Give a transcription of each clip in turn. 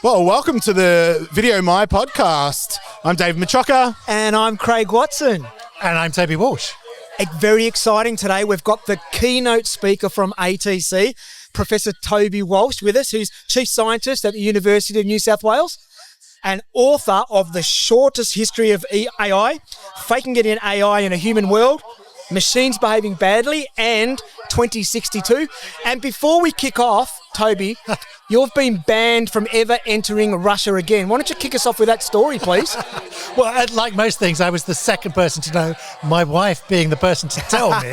Well, welcome to the VideoMy podcast. I'm Dave Maccioca. And I'm Craig Watson. And I'm Toby Walsh. Very exciting today. We've got the keynote speaker from ATC, Professor Toby Walsh, with us, who's Chief Scientist at the University of New South Wales and author of The Shortest History of AI, Faking Getting AI in a Human World, Machines Behaving Badly, and 2062. And before we kick off, Toby, you've been banned from ever entering Russia again. Why don't you kick us off with that story, please? Well, like most things, I was the second person to know, my wife being the person to tell me.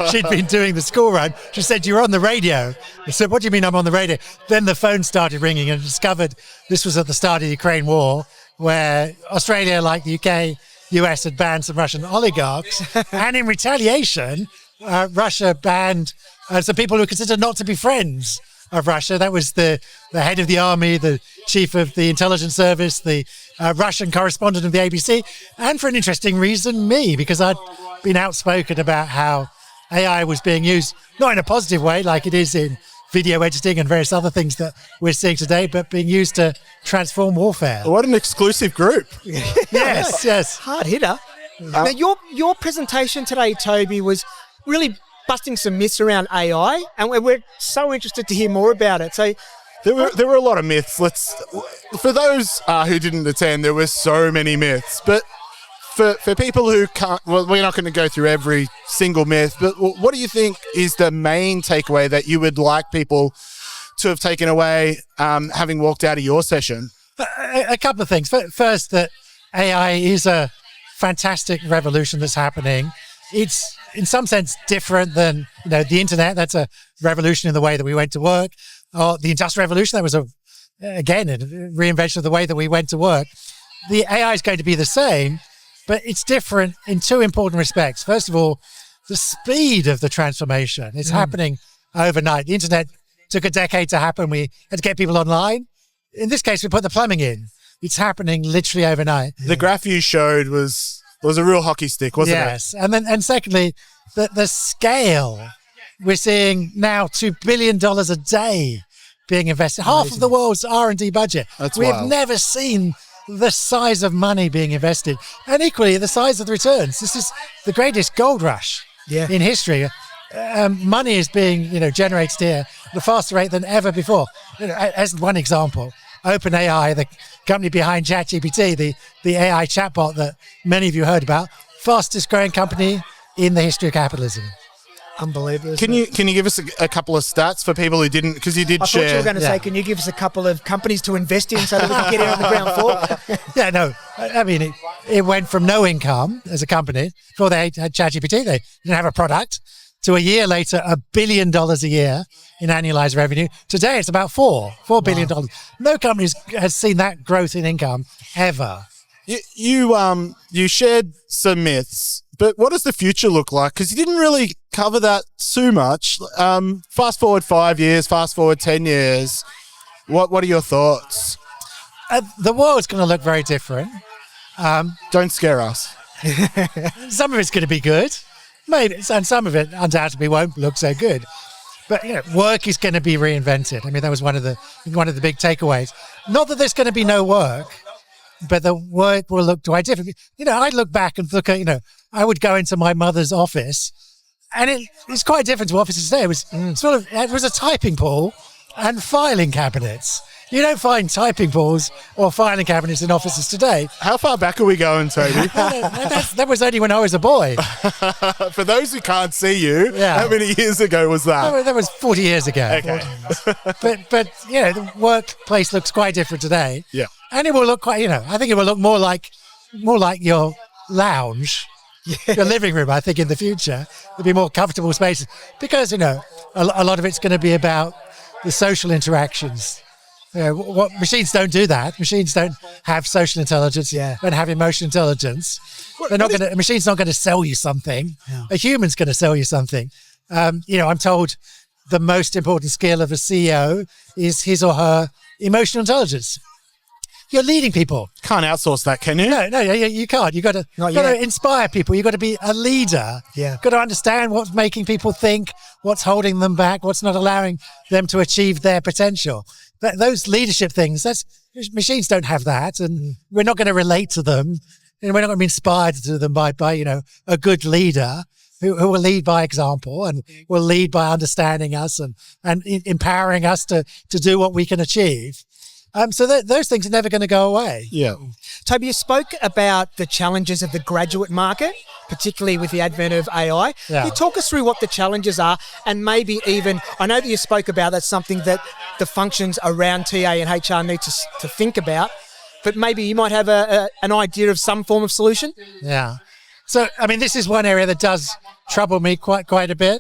She'd been doing the school run. She said, "You're on the radio." I said, "What do you mean I'm on the radio?" Then the phone started ringing and I discovered this was at the start of the Ukraine war, where Australia, like the UK, US, had banned some Russian oligarchs. And in retaliation, Russia banned some people who were considered not to be friends of Russia. That was the head of the army, the chief of the intelligence service, the Russian correspondent of the ABC, and for an interesting reason, me, because I'd been outspoken about how AI was being used, not in a positive way like it is in video editing and various other things that we're seeing today, but being used to transform warfare. What an exclusive group. Yes. Hard hitter. Now, your presentation today, Toby, was really busting some myths around AI, and we're so interested to hear more about it. So, There were a lot of myths. For those who didn't attend, there were so many myths. But for people who can't, well, we're not going to go through every single myth, but what do you think is the main takeaway that you would like people to have taken away having walked out of your session? A couple of things. First, that AI is a fantastic revolution that's happening. It's in some sense different than the internet. That's a revolution in the way that we went to work. Or the Industrial Revolution, that was a reinvention of the way that we went to work. The AI is going to be the same, but it's different in two important respects. First of all, the speed of the transformation is happening overnight. The internet took a decade to happen. We had to get people online. In this case, we put the plumbing in. It's happening literally overnight. The graph you showed was a real hockey stick, wasn't it? Yes. And secondly, the scale. We're seeing now $2 billion a day being invested. Amazing. Half of the world's R&D budget. We have never seen the size of money being invested. And equally, the size of the returns. This is the greatest gold rush in history. Money is being generated here at a faster rate than ever before. As one example, OpenAI, the company behind ChatGPT, the AI chatbot that many of you heard about, fastest growing company in the history of capitalism. Unbelievable. Can you give us a couple of stats for people who didn't, because you did share. I thought you were going to say, can you give us a couple of companies to invest in so that we can get in on the ground floor? Yeah, no. I mean, it went from no income as a company before they had ChatGPT. They didn't have a product. To a year later, $1 billion a year in annualized revenue. Today, it's about $4 billion. No company has seen that growth in income ever. You shared some myths, but what does the future look like? Because you didn't really cover that too much. Fast forward 5 years, fast forward 10 years. What are your thoughts? The world's going to look very different. Don't scare us. Some of it's going to be good. Maybe, and some of it undoubtedly won't look so good. But work is going to be reinvented. I mean, that was one of the big takeaways. Not that there's going to be no work, but the work will look quite different. I'd look back and look at, I would go into my mother's office, and it's quite different to offices today. It was it was a typing pool and filing cabinets. You don't find typing pools or filing cabinets in offices today. How far back are we going, Toby? That was only when I was a boy. For those who can't see you, how many years ago was that? That was 40 years ago. Okay. But the workplace looks quite different today. Yeah. And it will look quite, I think it will look more like your lounge, your living room, I think, in the future. There'll be more comfortable spaces because, a lot of it's going to be about the social interactions. What machines don't do that. Machines don't have social intelligence, don't have emotional intelligence. A machine's not going to sell you something. Yeah. A human's going to sell you something. I'm told the most important skill of a CEO is his or her emotional intelligence. you're leading people. Can't outsource that, can you? No, you can't. You got to inspire people. You got to be a leader. Yeah. Got to understand what's making people think, what's holding them back, what's not allowing them to achieve their potential. Those leadership things, machines don't have that, and we're not going to relate to them, and we're not going to be inspired to them by a good leader who will lead by example and will lead by understanding us and empowering us to do what we can achieve. So those things are never going to go away. Yeah. Toby, you spoke about the challenges of the graduate market, particularly with the advent of AI. Yeah. Can you talk us through what the challenges are, and maybe even, I know that you spoke about that's something that the functions around TA and HR need to think about, but maybe you might have an idea of some form of solution? Yeah. So, I mean, this is one area that does trouble me quite a bit,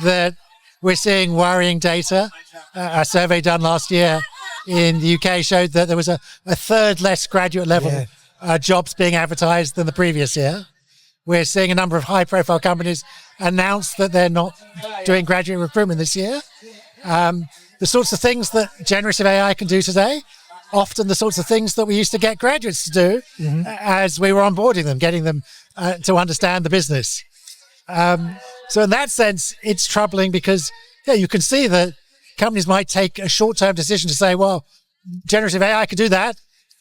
that we're seeing worrying data. A survey done last year in the UK showed that there was a third less graduate level jobs being advertised than the previous year. We're seeing a number of high-profile companies announce that they're not doing graduate recruitment this year. The sorts of things that generative AI can do today, often the sorts of things that we used to get graduates to do as we were onboarding them, getting them to understand the business. So in that sense, it's troubling because, you can see that companies might take a short-term decision to say, well, generative AI could do that.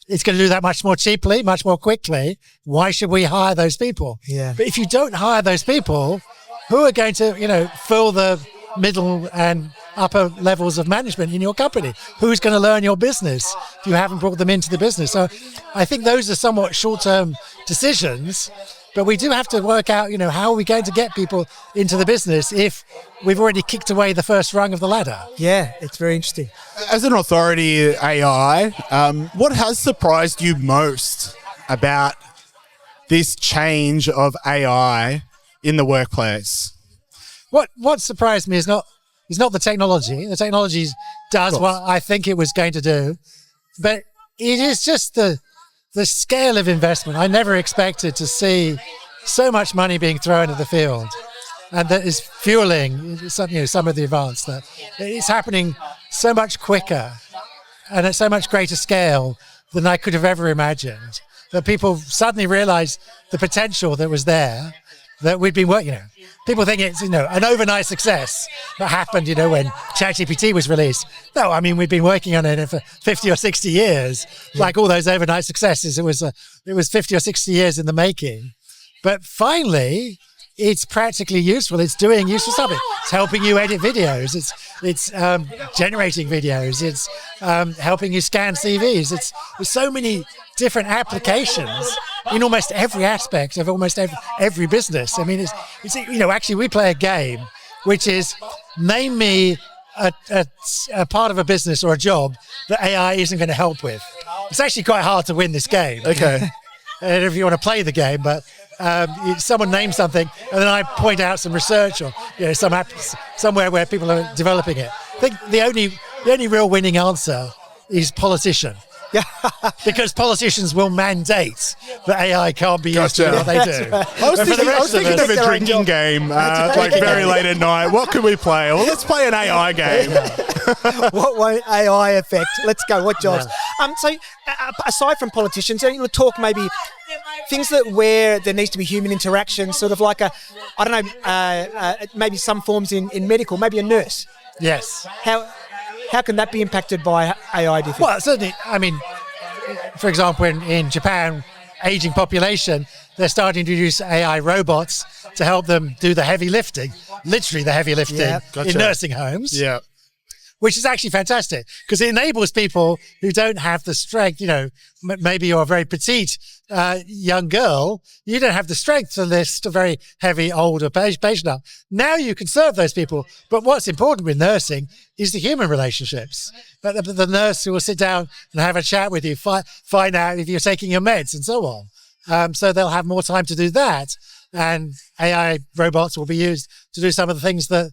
It's going to do that much more cheaply, much more quickly. Why should we hire those people? Yeah. But if you don't hire those people, who are going to, fill the middle and upper levels of management in your company? Who's going to learn your business if you haven't brought them into the business? So I think those are somewhat short-term decisions, but we do have to work out, how are we going to get people into the business if we've already kicked away the first rung of the ladder? Yeah, it's very interesting. As an authority AI, what has surprised you most about this change of AI in the workplace? What surprised me is not the technology. The technology does what I think it was going to do, but it is just the scale of investment. I never expected to see so much money being thrown at the field, and that is fueling some of the advance. That it's happening so much quicker and at so much greater scale than I could have ever imagined. That people suddenly realize the potential that was there, that we'd been working. People think it's an overnight success that happened when ChatGPT was released. No, I mean we've been working on it for 50 or 60 years. Like all those overnight successes, it was 50 or 60 years in the making. But finally, it's practically useful. It's doing useful stuff. It's helping you edit videos. It's generating videos. It's helping you scan CVs. There's so many different applications in almost every aspect of almost every business. I mean, it's actually we play a game which is name me a part of a business or a job that AI isn't going to help with. It's actually quite hard to win this game. Okay. If you want to play the game, but someone names something and then I point out some research or somewhere where people are developing it. I think the only real winning answer is politician. Because politicians will mandate that AI can't be used to do what they do. I was thinking of a drinking game, very late at night. What could we play? Well, let's play an AI game. What won't AI affect? Let's go. What jobs? So, aside from politicians, you'll talk maybe things where there needs to be human interaction, sort of like maybe some forms in medical, maybe a nurse. Yes. How can that be impacted by AI, do you think? Well, certainly, I mean, for example, in Japan, aging population, they're starting to use AI robots to help them do the heavy lifting, literally the heavy lifting in nursing homes. Yeah. Which is actually fantastic because it enables people who don't have the strength, maybe you're a very petite young girl, you don't have the strength to lift a very heavy older patient up. Now you can serve those people. But what's important with nursing is the human relationships. The nurse who will sit down and have a chat with you, find out if you're taking your meds and so on. So they'll have more time to do that. And AI robots will be used to do some of the things that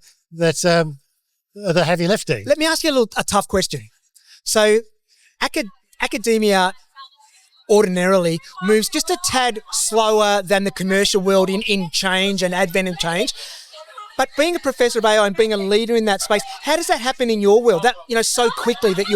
the heavy lifting. Let me ask you a tough question. So academia ordinarily moves just a tad slower than the commercial world in change and advent of change. But being a professor of AI and being a leader in that space, how does that happen in your world? That, so quickly that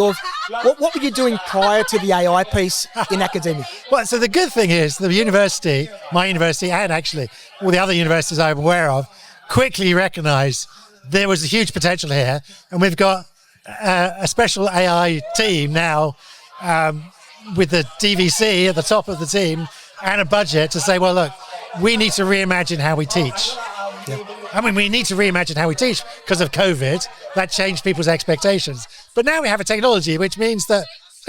what were you doing prior to the AI piece in academia? Well, so the good thing is the university, my university, and actually all the other universities I'm aware of, quickly recognise there was a huge potential here, and we've got a special AI team now with the DVC at the top of the team and a budget to say, well, look, we need to reimagine how we teach. Yeah. I mean, we need to reimagine how we teach because of COVID. That changed people's expectations. But now we have a technology which means that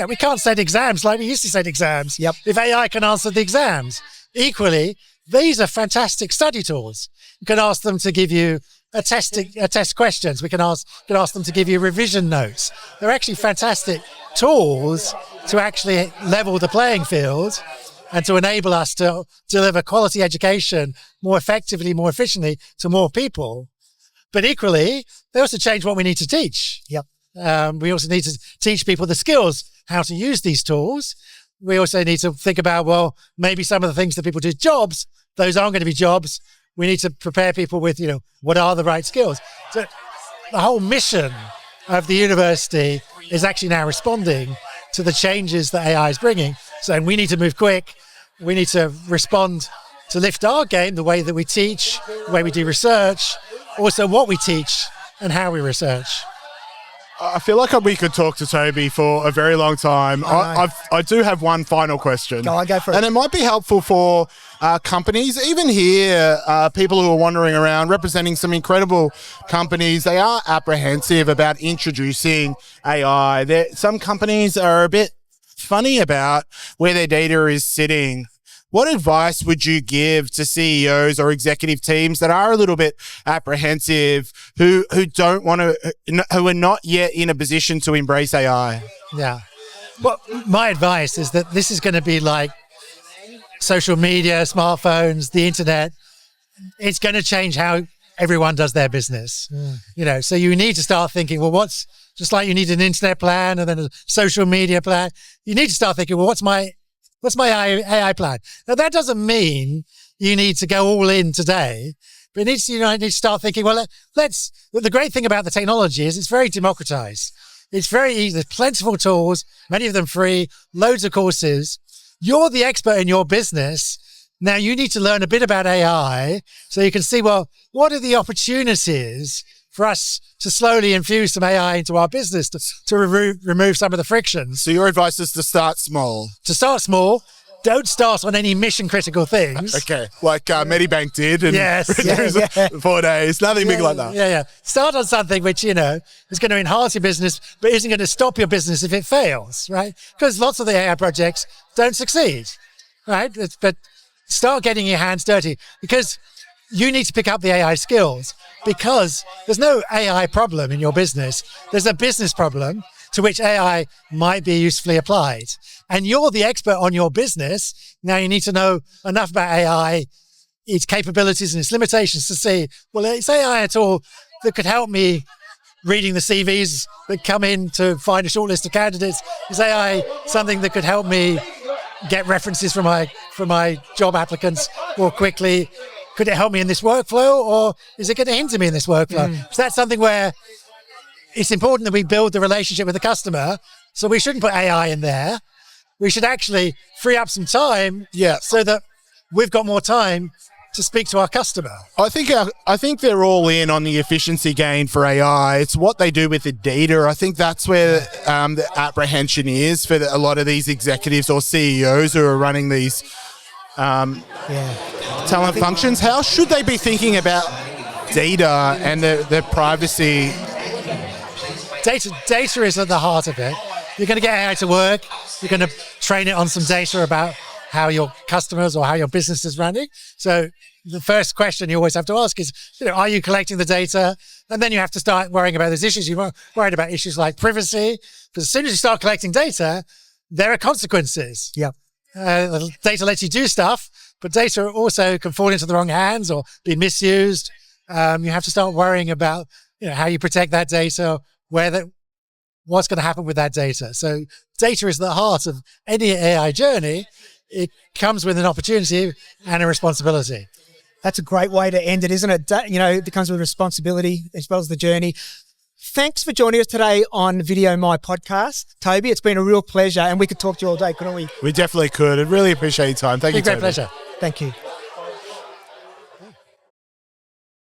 we can't set exams like we used to set exams. Yep. If AI can answer the exams. Equally, these are fantastic study tools. You can ask them to give you test questions. We can ask them to give you revision notes. They're actually fantastic tools to actually level the playing field and to enable us to deliver quality education more effectively, more efficiently to more people. But equally, they also change what we need to teach. Yep. We also need to teach people the skills, how to use these tools. We also need to think about, well, maybe some of the things that people do jobs, those aren't going to be jobs. We need to prepare people with, what are the right skills. So the whole mission of the university is actually now responding to the changes that AI is bringing. So we need to move quick. We need to respond to lift our game, the way that we teach, the way we do research, also what we teach and how we research. I feel like we could talk to Toby for a very long time. I do have one final question. Go for it. And it might be helpful for companies, even here, people who are wandering around representing some incredible companies. They are apprehensive about introducing AI. Some companies are a bit funny about where their data is sitting. What advice would you give to CEOs or executive teams that are a little bit apprehensive, who don't want to, who are not yet in a position to embrace AI? Yeah. Well, my advice is that this is going to be like social media, smartphones, the internet. It's going to change how everyone does their business. So you need to start thinking, well, just like you need an internet plan and then a social media plan, you need to start thinking, well, what's my AI plan? Now, that doesn't mean you need to go all in today, but you need to start thinking, well, the great thing about the technology is it's very democratized. It's very easy. There's plentiful tools, many of them free, loads of courses. You're the expert in your business. Now you need to learn a bit about AI so you can see, well, what are the opportunities for us to slowly infuse some AI into our business to remove some of the frictions. So your advice is to start small. To start small. Don't start on any mission-critical things. Okay, like Medibank did. And yes. 4 days, nothing big like that. Yeah. Start on something which, is going to enhance your business, but isn't going to stop your business if it fails, right? Because lots of the AI projects don't succeed, right? But start getting your hands dirty because you need to pick up the AI skills because there's no AI problem in your business. There's a business problem to which AI might be usefully applied. And you're the expert on your business. Now you need to know enough about AI, its capabilities and its limitations to see, well, is AI at all that could help me reading the CVs that come in to find a short list of candidates? Is AI something that could help me get references from my job applicants more quickly? Could it help me in this workflow, or is it going to hinder me in this workflow? So that's something where it's important that we build the relationship with the customer. So we shouldn't put AI in there. We should actually free up some time so that we've got more time to speak to our customer. I think they're all in on the efficiency gain for AI. It's what they do with the data. I think that's where the apprehension is for a lot of these executives or CEOs who are running these talent functions. How should they be thinking about data and the privacy? Data is at the heart of it. You're going to get AI to work. You're going to train it on some data about how your customers or how your business is running. So the first question you always have to ask is, are you collecting the data? And then you have to start worrying about those issues. You're worried about issues like privacy, because as soon as you start collecting data, there are consequences. Yep. Data lets you do stuff, but data also can fall into the wrong hands or be misused. You have to start worrying about how you protect that data, what's going to happen with that data. So data is the heart of any AI journey. It comes with an opportunity and a responsibility. That's a great way to end it, isn't it? It comes with responsibility as well as the journey. Thanks for joining us today on VideoMy podcast. Toby, it's been a real pleasure, and we could talk to you all day, couldn't we? We definitely could. I really appreciate your time. Thank you, It's been a Toby. great pleasure. Thank you.